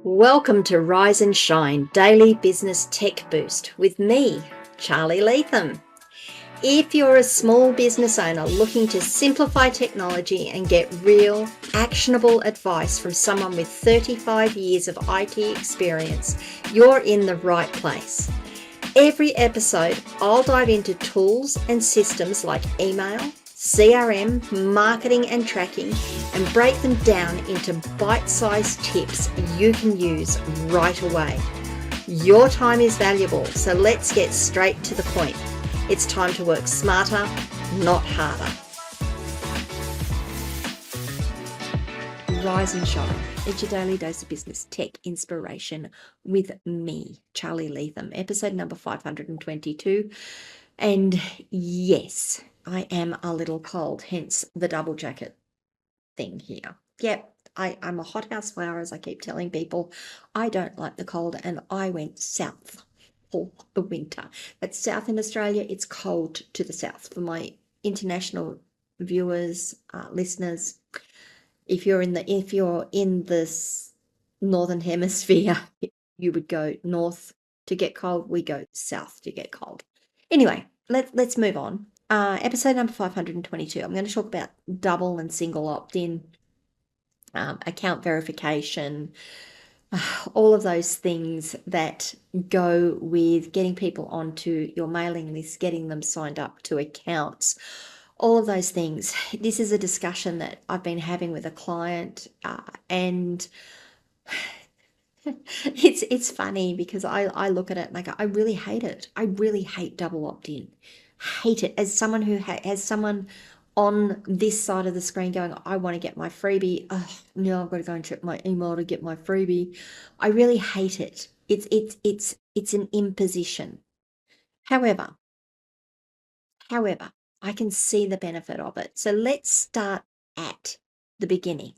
Welcome to Rise and Shine Daily Business Tech Boost with me, Charly Leetham. If you're a small business owner looking to simplify technology and get real, actionable advice from someone with 35 years of IT experience, you're in the right place. Every episode, I'll dive into tools and systems like email, CRM, marketing and tracking, and break them down into bite-sized tips you can use right away. Your time is valuable, so let's get straight to the point. It's time to work smarter, not harder. Rise and Shine. It's your daily dose of business tech inspiration with me, Charly Leetham, episode number 522. And yes, I am a little cold, hence the double jacket thing here. Yep, I'm a hothouse flower, as I keep telling people. I don't like the cold, and I went south for the winter. That's south in Australia. It's cold to the south. For my international viewers, listeners, if you're in this northern hemisphere, you would go north to get cold. We go south to get cold. Anyway, let's move on. Episode number 522. I'm going to talk about double and single opt-in, account verification, all of those things that go with getting people onto your mailing list, getting them signed up to accounts, all of those things. This is a discussion that I've been having with a client, and it's funny because I look at it and I go, I really hate it. I really hate double opt-in. Hate it. As someone who has someone on this side of the screen going, I want to get my freebie. Oh, no, I've got to go and check my email to get my freebie. I really hate it. It's an imposition. However, I can see the benefit of it. So let's start at the beginning.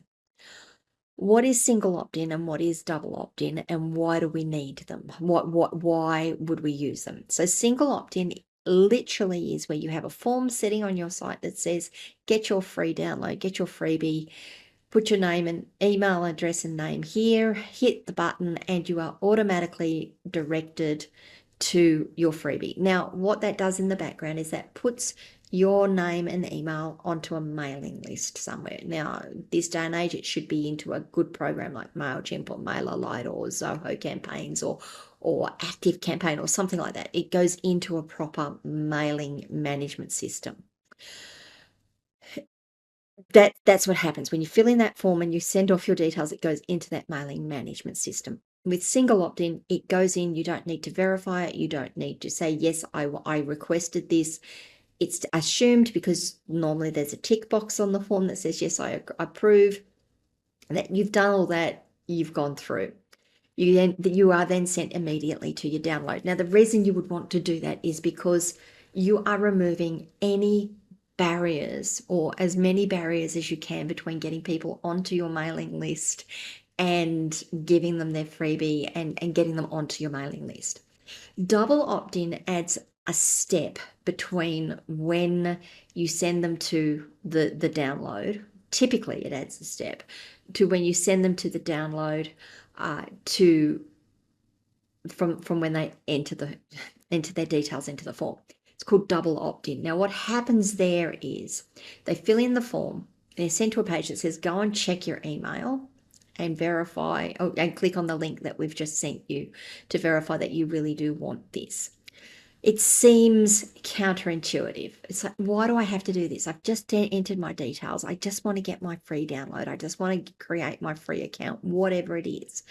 What is single opt-in and what is double opt-in, and why do we need them? Why would we use them? So single opt-in literally is where you have a form sitting on your site that says, get your free download, get your freebie, put your name and email address and name here, hit the button, and you are automatically directed to your freebie. Now, what that does in the background is that puts your name and email onto a mailing list somewhere. Now, this day and age, it should be into a good program like MailChimp or MailerLite or Zoho campaigns or Active Campaign or something like that. It goes into a proper mailing management system. That's what happens when you fill in that form and you send off your details. It goes into that mailing management system. With single opt-in, it goes in. You don't need to verify it. You don't need to say, yes, I requested this. It's assumed because normally there's a tick box on the form that says, yes, I approve. That you've done all that, you've gone through. You are then sent immediately to your download. Now, the reason you would want to do that is because you are removing any barriers, or as many barriers as you can, between getting people onto your mailing list and giving them their freebie and getting them onto your mailing list. Double opt-in adds a step between when you send them to the download. Typically, it adds a step to when you send them to the download, to from when they enter their details into the form. It's called double opt-in. Now, what happens there is they fill in the form, they're sent to a page that says, go and check your email and verify, and click on the link that we've just sent you to verify that you really do want this. It seems counterintuitive. It's like, why do I have to do this? I've just entered my details. I just want to get my free download. I just want to create my free account, whatever it is.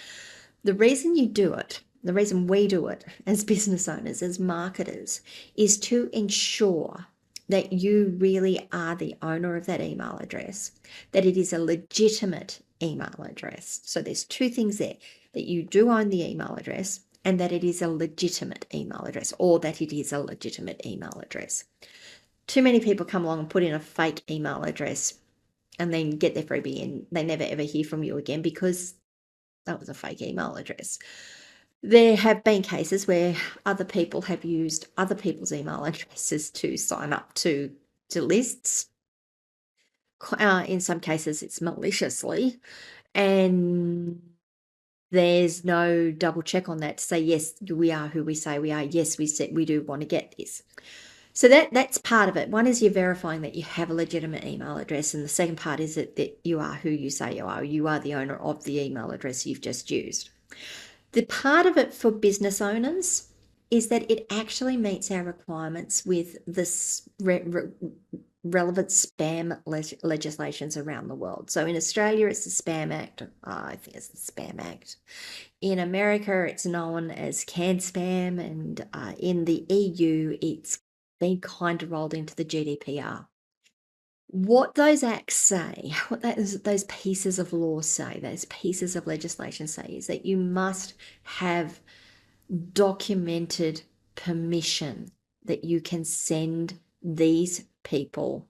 The reason you do it, the reason we do it as business owners, as marketers, is to ensure that you really are the owner of that email address, that it is a legitimate email address. So there's two things there, that you do own the email address and that it is a legitimate email address, or that it is a legitimate email address. Too many people come along and put in a fake email address and then get their freebie and they never ever hear from you again because that was a fake email address. There have been cases where other people have used other people's email addresses to sign up to lists. In some cases, it's maliciously, and There's no double check on that to say, yes, we are who we say we are. Yes, we said we do want to get this. So that's part of it. One is you're verifying that you have a legitimate email address, and the second part is that you are who you say you are. You are the owner of the email address you've just used. The part of it for business owners is that it actually meets our requirements with this relevant spam legislations around the world. So in Australia, it's the Spam Act. I think it's the Spam Act. In America, it's known as CAN-SPAM, and in the EU, it's been kind of rolled into the GDPR. What those acts say, what those pieces of law say, those pieces of legislation say, is that you must have documented permission that you can send these people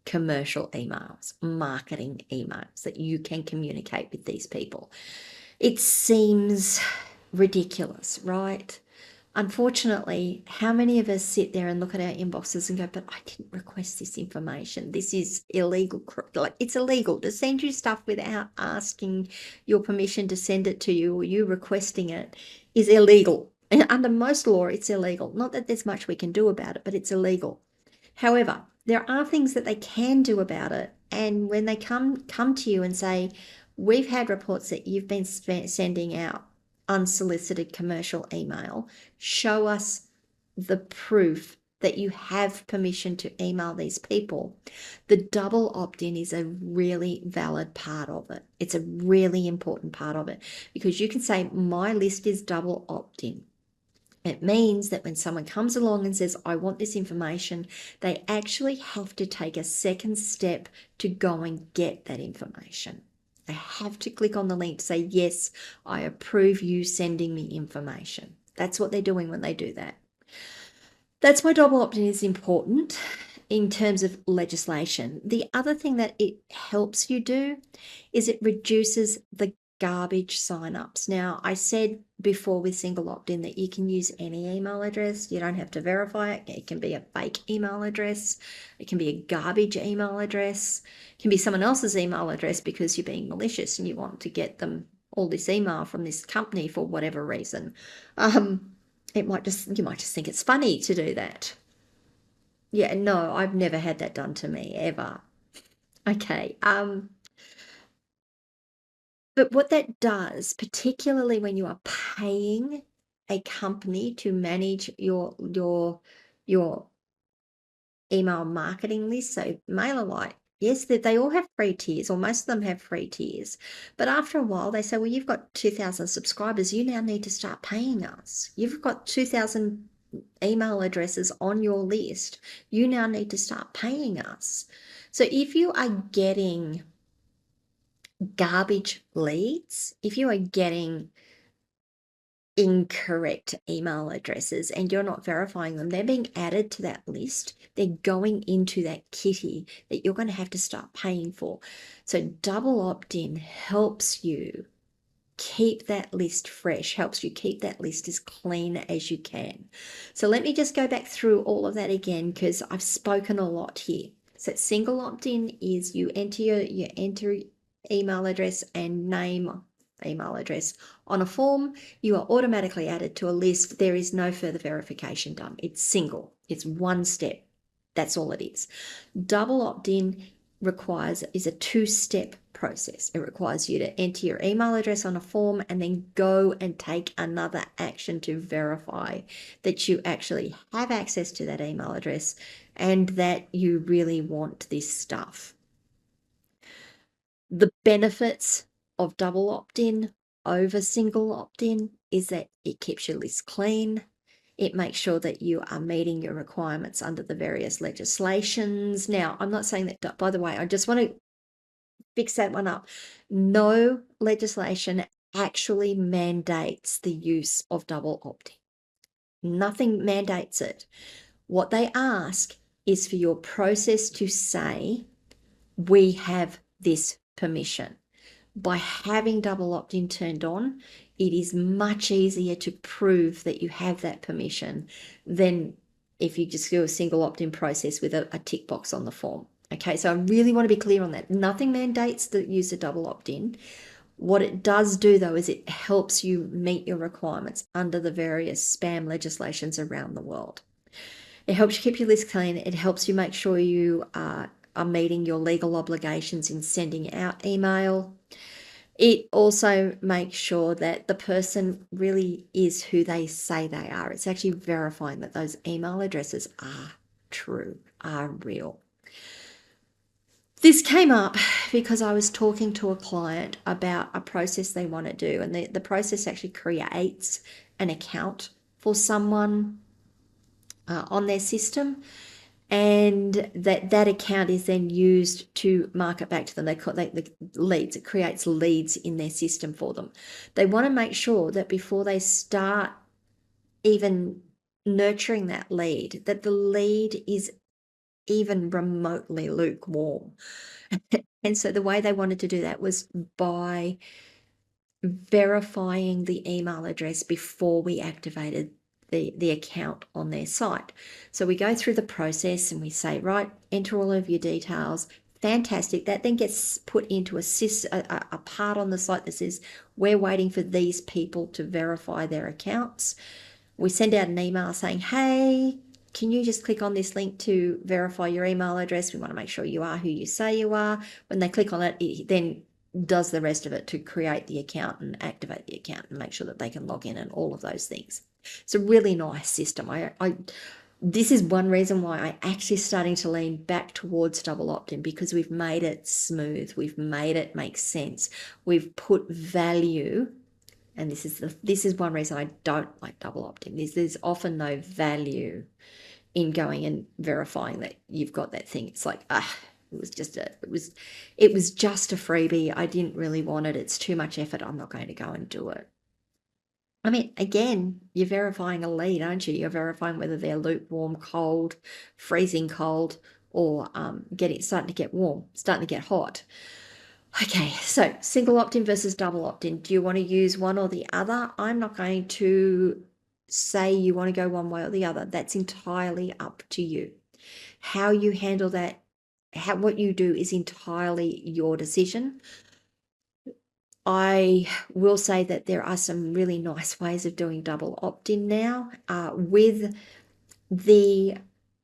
commercial emails, marketing emails, that you can communicate with these people. It seems ridiculous, right? Unfortunately, how many of us sit there and look at our inboxes and go, but I didn't request this information. This is illegal. Like, it's illegal to send you stuff without asking your permission to send it to you, or you requesting it is illegal. And under most law, it's illegal. Not that there's much we can do about it, but it's illegal. However, there are things that they can do about it. And when they come to you and say, we've had reports that you've been sending out unsolicited commercial email, show us the proof that you have permission to email these people. The double opt-in is a really valid part of it. It's a really important part of it, because you can say my list is double opt-in. It means that when someone comes along and says, I want this information, they actually have to take a second step to go and get that information. They have to click on the link to say, yes, I approve you sending me information. That's what they're doing when they do that. That's why double opt-in is important in terms of legislation. The other thing that it helps you do is it reduces the garbage signups. Now, I said before with single opt-in that you can use any email address. You don't have to verify it. It can be a fake email address. It can be a garbage email address. It can be someone else's email address because you're being malicious and you want to get them all this email from this company for whatever reason. You might just think it's funny to do that. Yeah, no, I've never had that done to me ever. Okay. But what that does, particularly when you are paying a company to manage your email marketing list, so MailerLite, yes, they all have free tiers, or most of them have free tiers. But after a while, they say, well, you've got 2,000 subscribers. You now need to start paying us. You've got 2,000 email addresses on your list. You now need to start paying us. So if you are getting garbage leads, if you are getting incorrect email addresses and you're not verifying them, they're being added to that list. They're going into that kitty that you're going to have to start paying for. So double opt-in helps you keep that list fresh, helps you keep that list as clean as you can. So let me just go back through all of that again, because I've spoken a lot here. So single opt-in is you enter email address and name email address on a form. You are automatically added to a list. There is no further verification done. It's single. It's one step. That's all it is. Double opt-in is a two-step process. It requires you to enter your email address on a form and then go and take another action to verify that you actually have access to that email address and that you really want this stuff. The benefits of double opt-in over single opt-in is that it keeps your list clean. It makes sure that you are meeting your requirements under the various legislations. Now, I'm not saying that, by the way, I just want to fix that one up. No legislation actually mandates the use of double opt-in. Nothing mandates it. What they ask is for your process to say, we have this permission. By having double opt-in turned on, it is much easier to prove that you have that permission than if you just do a single opt-in process with a tick box on the form. Okay, so I really want to be clear on that. Nothing mandates the use of double opt-in. What it does do, though, is it helps you meet your requirements under the various spam legislations around the world. It helps you keep your list clean. It helps you make sure you are meeting your legal obligations in sending out email. It also makes sure that the person really is who they say they are. It's actually verifying that those email addresses are true, are real. This came up because I was talking to a client about a process they want to do, and the process actually creates an account for someone on their system, and that account is then used to market back to them. They call the leads. It creates leads in their system for them. They want to make sure that before they start even nurturing that lead, that the lead is even remotely lukewarm. And so the way they wanted to do that was by verifying the email address before we activated the account on their site. So we go through the process and we say, right, enter all of your details. Fantastic. That then gets put into a part on the site that says, we're waiting for these people to verify their accounts. We send out an email saying, hey, can you just click on this link to verify your email address? We want to make sure you are who you say you are. When they click on it, it then does the rest of it to create the account and activate the account and make sure that they can log in and all of those things. It's a really nice system. This is one reason why I actually starting to lean back towards double opt-in, because we've made it smooth. We've made it make sense. We've put value, and this is one reason I don't like double opt-in. There's often no value in going and verifying that you've got that thing. It's like, it was just a freebie. I didn't really want it. It's too much effort. I'm not going to go and do it. I mean, again, you're verifying a lead, aren't you? You're verifying whether they're lukewarm, cold, freezing cold, or starting to get warm, starting to get hot. Okay, so single opt-in versus double opt-in. Do you want to use one or the other? I'm not going to say you want to go one way or the other. That's entirely up to you. How you handle that, what you do is entirely your decision. I will say that there are some really nice ways of doing double opt-in now, with the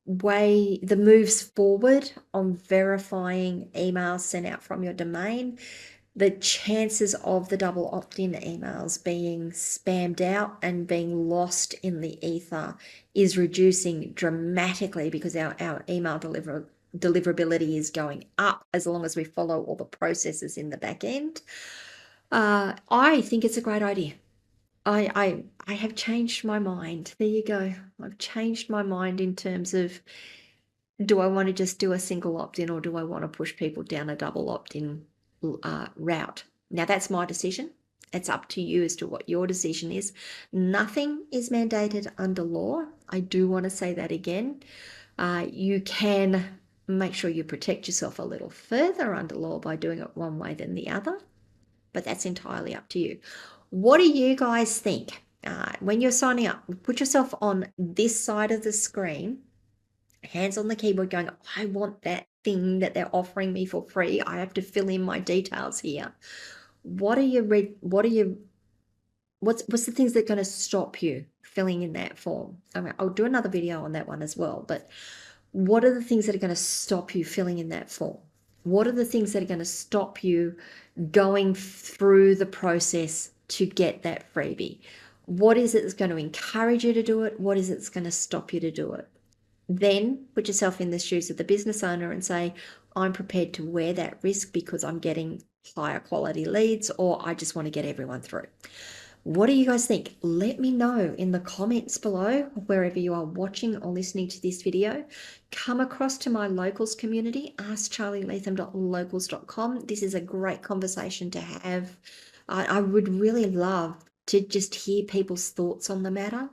moves forward on verifying emails sent out from your domain. The chances of the double opt-in emails being spammed out and being lost in the ether is reducing dramatically, because our email deliverability is going up as long as we follow all the processes in the back end. I think it's a great idea. I have changed my mind. There you go. I've changed my mind in terms of, do I want to just do a single opt-in, or do I want to push people down a double opt-in route? Now, that's my decision. It's up to you as to what your decision is. Nothing is mandated under law. I do want to say that again. You can make sure you protect yourself a little further under law by doing it one way than the other, but that's entirely up to you. What do you guys think? When you're signing up, put yourself on this side of the screen, hands on the keyboard, going, I want that thing that they're offering me for free. I have to fill in my details here. What's the things that are going to stop you filling in that form? I'll do another video on that one as well, but what are the things that are going to stop you filling in that form? What are the things that are going to stop you going through the process to get that freebie? What is it that's going to encourage you to do it? What is it that's going to stop you to do it? Then put yourself in the shoes of the business owner and say, I'm prepared to wear that risk because I'm getting higher quality leads, or I just want to get everyone through. What do you guys think? Let me know in the comments below, wherever you are watching or listening to this video. Come across to my locals community, askcharlyleetham.locals.com. This is a great conversation to have. I would really love to just hear people's thoughts on the matter.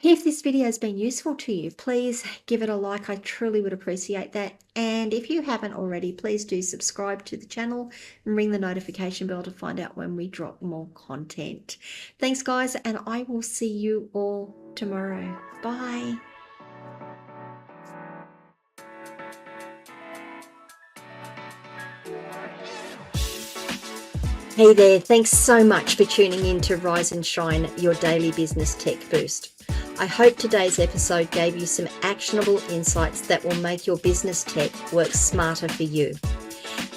If this video has been useful to you, please give it a like. I truly would appreciate that. And if you haven't already, please do subscribe to the channel and ring the notification bell to find out when we drop more content. Thanks, guys, and I will see you all tomorrow. Bye. Hey there, thanks so much for tuning in to Rise and Shine, your daily business tech boost. I hope today's episode gave you some actionable insights that will make your business tech work smarter for you.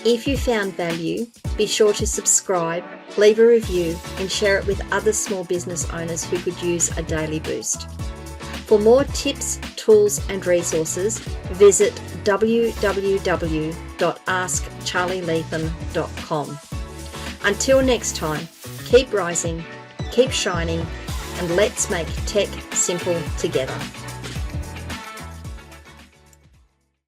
If you found value, be sure to subscribe, leave a review, and share it with other small business owners who could use a daily boost. For more tips, tools, and resources, visit www.askcharlyleetham.com. Until next time, keep rising, keep shining, and let's make tech simple together.